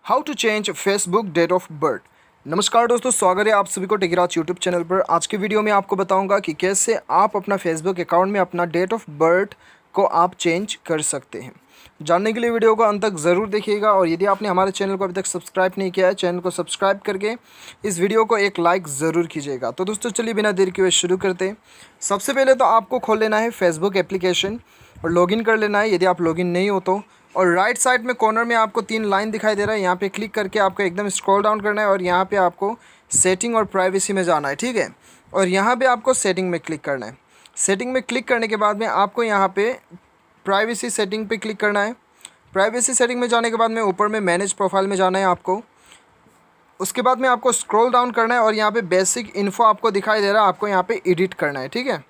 How to change Facebook date of birth. नमस्कार दोस्तों, स्वागत है आप सभी को टेकीराज यूट्यूब चैनल पर। आज की वीडियो में आपको बताऊंगा कि कैसे आप अपना फेसबुक अकाउंट में अपना डेट ऑफ बर्थ को आप चेंज कर सकते हैं। जानने के लिए वीडियो को अंत तक ज़रूर देखिएगा और यदि आपने हमारे चैनल को अभी तक सब्सक्राइब नहीं किया है, चैनल को सब्सक्राइब करके इस वीडियो को एक लाइक ज़रूर कीजिएगा। तो दोस्तों चलिए बिना देर किए शुरू करते हैं। सबसे पहले तो आपको खोल लेना है फेसबुक एप्लीकेशन और लॉगिन कर लेना है यदि आप लॉगिन नहीं हो तो। और राइट साइड में कॉर्नर में आपको 3 लाइन दिखाई दे रहा है, यहाँ पे क्लिक करके आपको एकदम स्क्रॉल डाउन करना है और यहाँ पे आपको सेटिंग और प्राइवेसी में जाना है, ठीक है। और यहाँ पे आपको सेटिंग में क्लिक करना है। सेटिंग में क्लिक करने के बाद में आपको यहाँ पे प्राइवेसी सेटिंग पे क्लिक करना है। प्राइवेसी सेटिंग में जाने के बाद में ऊपर में मैनेज प्रोफाइल में जाना है आपको। उसके बाद में आपको स्क्रॉल डाउन करना है और यहाँ पे बेसिक इन्फो आपको दिखाई दे रहा है, आपको यहाँ पे एडिट करना है, ठीक है।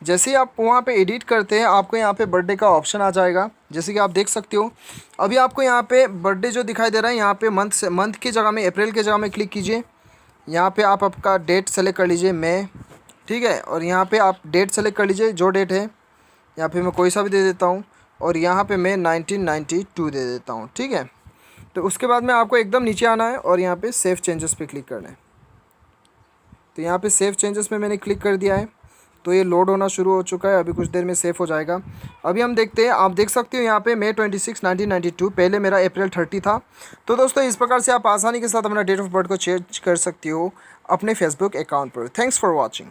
जैसे ही आप वहाँ पे एडिट करते हैं आपको यहाँ पे बर्थडे का ऑप्शन आ जाएगा, जैसे कि आप देख सकते हो। अभी आपको यहाँ पे बर्थडे जो दिखाई दे रहा है, यहाँ पे मंथ की जगह में अप्रैल की जगह में क्लिक कीजिए। यहाँ पे आप आपका डेट सेलेक्ट कर लीजिए मई, ठीक है। और यहाँ पे आप डेट सेलेक्ट कर लीजिए जो डेट है, यहाँ पे मैं कोई सा भी दे देता हूँ और यहाँ पे मैं 1992 दे देता हूँ, ठीक है। तो उसके बाद में आपको एकदम नीचे आना है और यहाँ पे सेव चेंजेस पे क्लिक करना है। तो यहाँ पे सेव चेंजेस में मैंने क्लिक कर दिया है, तो ये लोड होना शुरू हो चुका है। अभी कुछ देर में सेव हो जाएगा। अभी हम देखते हैं, आप देख सकते हो यहाँ पे मई 26 1992, पहले मेरा अप्रैल 30 था। तो दोस्तों इस प्रकार से आप आसानी के साथ अपना डेट ऑफ बर्थ को चेंज कर सकते हो अपने फेसबुक अकाउंट पर। Thanks for watching.